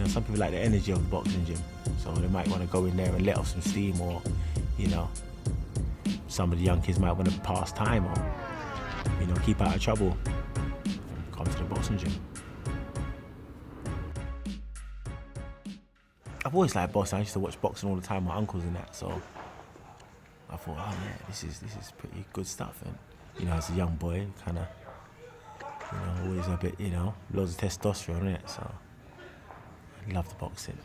know, some people like the energy of the boxing gym, so they might want to go in there and let off some steam, or, you know, some of the young kids might want to pass time, or, you know, keep out of trouble, come to the boxing gym. I've always liked boxing. I used to watch boxing all the time with my uncles and that, so I thought, oh yeah, this is pretty good stuff. And, you know, as a young boy, kind of, you know, always a bit, you know, loads of testosterone in it, so I love the boxing.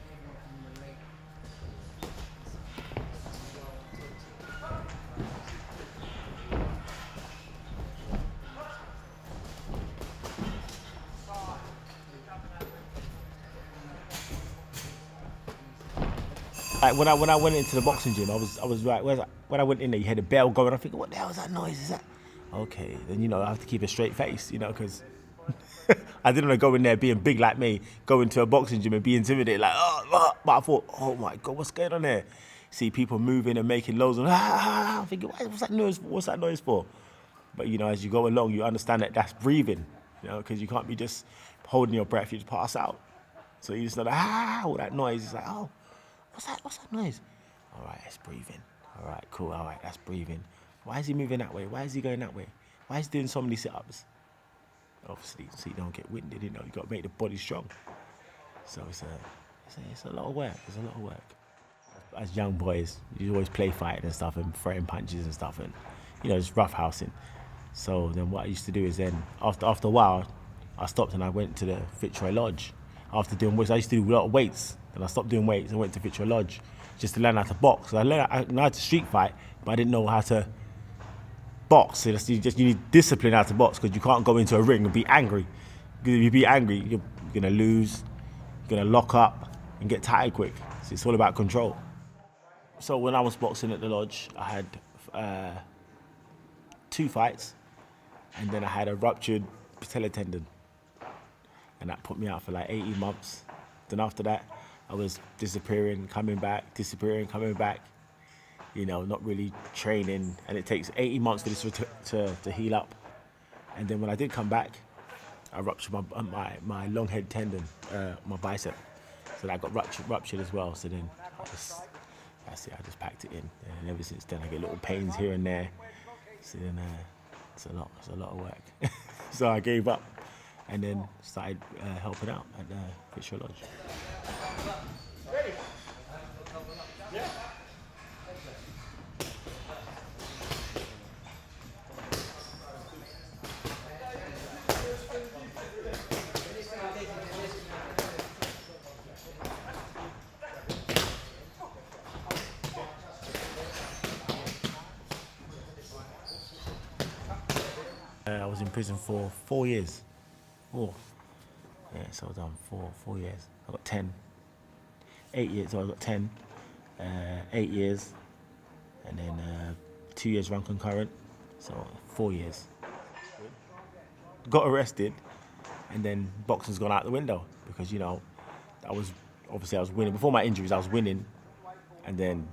Like when I went into the boxing gym, I was right. When I went in there, you heard a bell going. I think, what the hell is that noise? Is that? Okay, then, you know, I have to keep a straight face, you know, because I didn't want to go in there being big like me, go into a boxing gym and be intimidated, like, oh, but I thought, oh my God, what's going on there? See people moving and making loads of, I'm thinking, what's that noise for? What's that noise for? But, you know, as you go along, you understand that that's breathing, you know, because you can't be just holding your breath, you just pass out. So you just know that, all that noise, it's like, oh, what's that noise? All right, that's breathing. All right, cool, all right, that's breathing. Why is he moving that way? Why is he going that way? Why is he doing so many sit-ups? Obviously, so you don't get winded, you know, you got to make the body strong. So it's a lot of work, it's a lot of work. As young boys, you always play fighting and stuff and throwing punches and stuff and, you know, it's roughhousing. So then what I used to do is then, after a while, I stopped and I went to the Fitzroy Lodge. After doing weights, I used to do a lot of weights, and I stopped doing weights and went to Fitzroy Lodge just to learn how to box. So I learned how to street fight, but I didn't know how to box. So you need discipline how to box, because you can't go into a ring and be angry. Because if you be angry, you're gonna lose, you're gonna lock up and get tired quick. So it's all about control. So when I was boxing at the lodge, I had 2 fights, and then I had a ruptured patella tendon. And that put me out for like 18 months. Then after that, I was disappearing, coming back, you know, not really training. And it takes 18 months for this to heal up. And then when I did come back, I ruptured my long head tendon, my bicep. So that got ruptured as well. So then that's it, I just packed it in. And ever since then, I get little pains here and there. So then it's a lot of work. So I gave up. And then started helping out at Fitzroy Lodge. Ready? Yeah. I was in prison for 4 years. Oh, yeah, so I've done 4 years. I got 10. 8 years, so I got 10. 8 years, and then 2 years run concurrent, so 4 years. Got arrested, and then boxing's gone out the window, because, you know, I was winning. Before my injuries, I was winning, and then,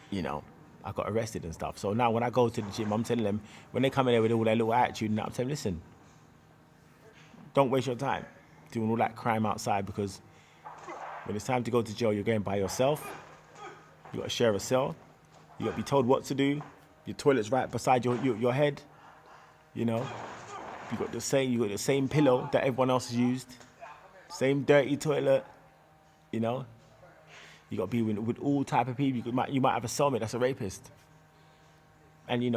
you know, I got arrested and stuff. So now when I go to the gym, I'm telling them, when they come in there with all their little attitude, and I'm telling them, listen, don't waste your time doing all that crime outside, because when it's time to go to jail, you're going by yourself. You got to share a cell. You got to be told what to do. Your toilet's right beside your head. You know, you got the same pillow that everyone else has used. Same dirty toilet. You know, you got to be with all type of people. You might have a cellmate that's a rapist, and you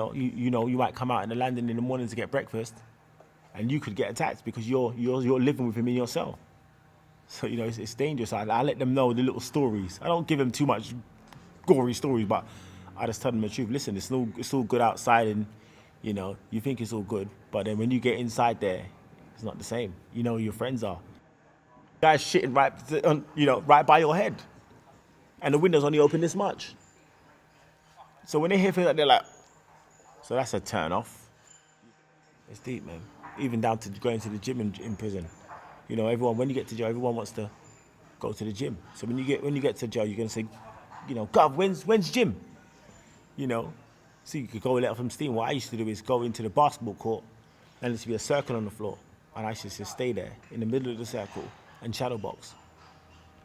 might come out in the landing in the morning to get breakfast, and you could get attacked because you're living with him in your cell. So, you know, it's dangerous. I let them know the little stories. I don't give them too much gory stories, but I just tell them the truth. Listen, it's all good outside, and, you know, you think it's all good, but then when you get inside there, it's not the same. You know who your friends are. Guys shitting right by your head, and the window's only open this much. So when they hear things like, they're like, so that's a turn off. It's deep, man. Even down to going to the gym in prison. You know, when you get to jail, everyone wants to go to the gym. So when you get to jail, you're gonna say, you know, Gov, when's gym? You know, so you could go and let off some steam. What I used to do is go into the basketball court, and there used to be a circle on the floor, and I used to stay there in the middle of the circle and shadow box.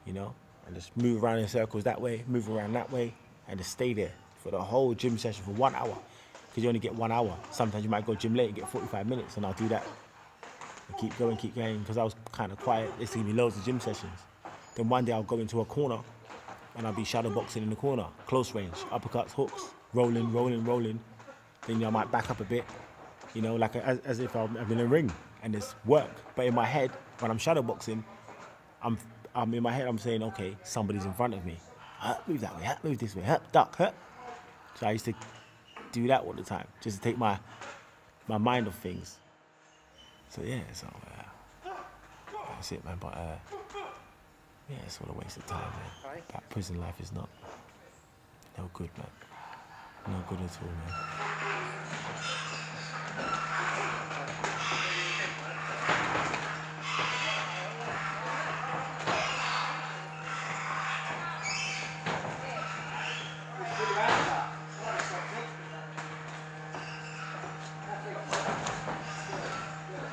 you know, and just move around in circles that way, move around that way, and just stay there for the whole gym session for 1 hour. Because you only get 1 hour. Sometimes you might go gym late and get 45 minutes, and I'll do that. And keep going, because I was kind of quiet. There's going to be loads of gym sessions. Then one day I'll go into a corner, and I'll be shadow boxing in the corner, close range, uppercuts, hooks, rolling. Then, you know, I might back up a bit, you know, like as if I'm in a ring, and it's work. But in my head, when I'm shadow boxing, I'm in my head, I'm saying, okay, somebody's in front of me. Move that way, move this way, duck. So I used to do that all the time, just to take my mind off things. So yeah, that's it, man. But yeah, it's all a waste of time, man. That prison life is no good, man. No good at all, man.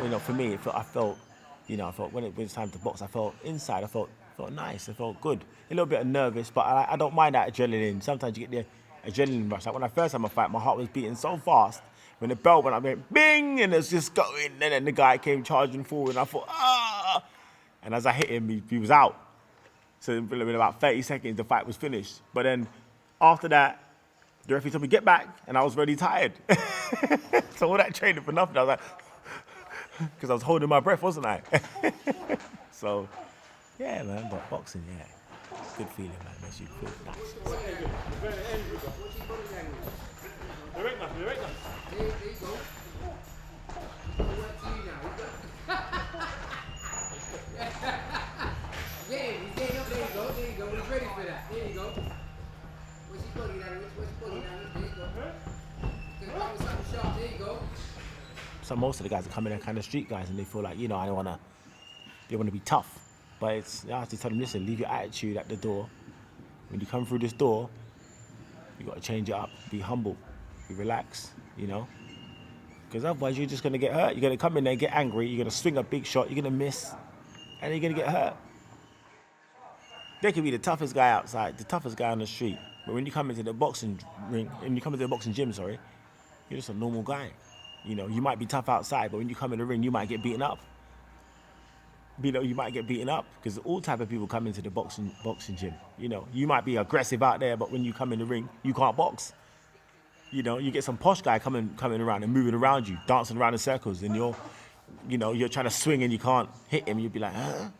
You know, for me, I felt when it was time to box, I felt inside, I felt nice, I felt good. A little bit nervous, but I don't mind that adrenaline. Sometimes you get the adrenaline rush. Like when I first had my fight, my heart was beating so fast. When the bell went, I went bing, and it's just going. And then the guy came charging forward, and I thought, ah! And as I hit him, he was out. So in about 30 seconds, the fight was finished. But then after that, the referee told me, get back, and I was really tired. So all that training for nothing. I was like, because I was holding my breath, wasn't I? So, yeah, man, but boxing, yeah, it's a good feeling, man. Makes you feel nice. There you go. He's ready for that. There you go. What's he putting down? There you go. Something sharp. There you go. So most of the guys are coming in kind of street guys, and they feel like, you know, they want to be tough. But I have to tell them, listen, leave your attitude at the door. When you come through this door, you got to change it up. Be humble, be relaxed, you know. Because otherwise you're just going to get hurt. You're going to come in there, get angry, you're going to swing a big shot, you're going to miss, and you're going to get hurt. They could be the toughest guy outside, the toughest guy on the street. But when you come into the boxing ring, and you come into the boxing gym, you're just a normal guy. You know, you might be tough outside, but when you come in the ring, you might get beaten up. You know, you might get beaten up because all type of people come into the boxing gym. You know, you might be aggressive out there, but when you come in the ring, you can't box. You know, you get some posh guy coming around and moving around you, dancing around in circles, and you're trying to swing and you can't hit him. You'll be like, huh?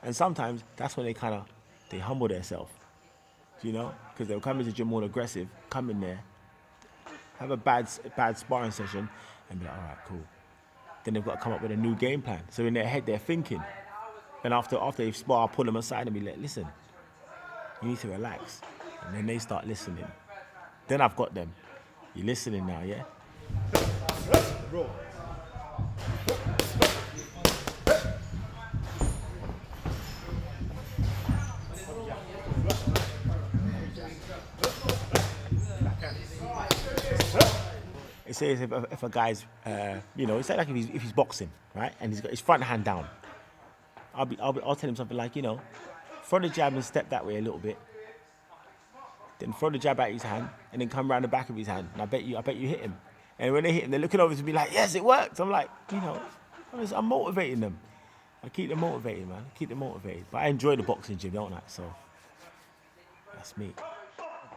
And sometimes that's when they humble themselves. You know, because they'll come into the gym more aggressive, come in there, have a bad sparring session, and be like, all right, cool. Then they've got to come up with a new game plan. So in their head, they're thinking. And after they've sparred, I'll pull them aside and be like, listen, you need to relax. And then they start listening. Then I've got them. You're listening now, yeah? Roll. It says if a guy's, it's like if he's boxing, right, and he's got his front hand down, I'll tell him something like, you know, throw the jab and step that way a little bit, then throw the jab out his hand, and then come around the back of his hand, and I bet you hit him. And when they hit him, they're looking over to be like, yes, it worked. I'm like, you know, I'm motivating them. I keep them motivated, man. I keep them motivated. But I enjoy the boxing gym, don't I? So that's me.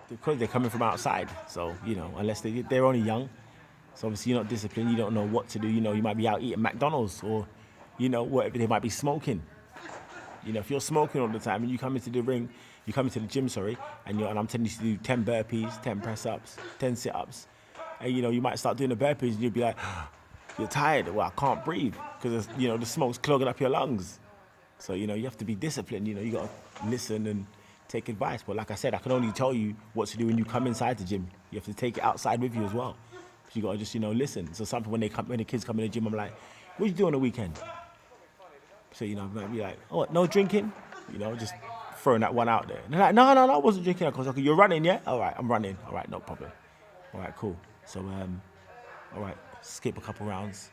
Because they're coming from outside, so, you know, unless they're only young. So obviously you're not disciplined, you don't know what to do, you know, you might be out eating McDonald's or, you know, whatever, they might be smoking. You know, if you're smoking all the time and you come into the ring, you come into the gym, and I'm telling you to do 10 burpees, 10 press-ups, 10 sit-ups, and, you know, you might start doing the burpees and you'll be like, you're tired, well, I can't breathe, because, you know, the smoke's clogging up your lungs. So, you know, you have to be disciplined, you know, you got to listen and take advice. But like I said, I can only tell you what to do when you come inside the gym. You have to take it outside with you as well. You gotta just, you know, listen. So sometimes when the kids come in the gym, I'm like, what you do on the weekend? So, you know, I might be like, oh, no drinking? You know, just throwing that one out there. And they're like, no, I wasn't drinking. I was like, you're running, yeah? All right, I'm running. All right, no problem. All right, cool. So, all right, skip a couple rounds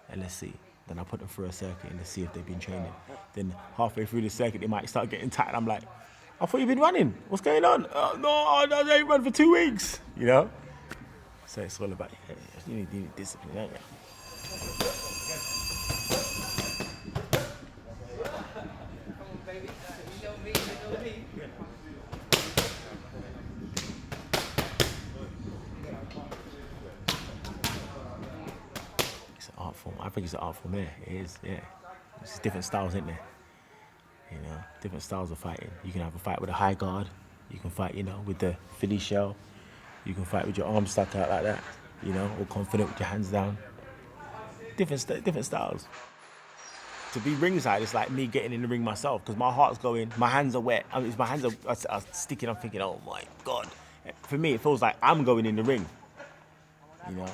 and let's see. Then I put them through a circuit and to see if they've been training. Then halfway through the circuit, they might start getting tired. I'm like, I thought you've been running. What's going on? No, I ain't run for 2 weeks. You know. So it's all about you need discipline, don't you? It's an art form. I think it's an art form. Yeah, it is. Yeah, it's different styles, isn't there? You know, different styles of fighting. You can have a fight with a high guard. You can fight, you know, with the Philly shell. You can fight with your arms stuck out like that. You know, or confident with your hands down. Different styles. To be ringside, it's like me getting in the ring myself because my heart's going, my hands are wet. I mean, my hands are sticking. I'm thinking, oh my God. For me, it feels like I'm going in the ring. You know,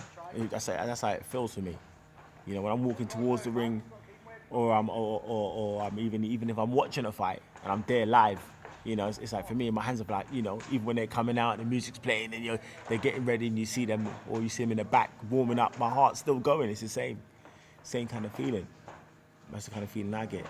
that's how it feels for me. You know, when I'm walking towards the ring, or I'm even if I'm watching a fight and I'm there live, you know, it's like for me, my hands are like, you know, even when they're coming out and the music's playing and they're getting ready and you see them or you see them in the back warming up, my heart's still going. It's the same kind of feeling. That's the kind of feeling I get.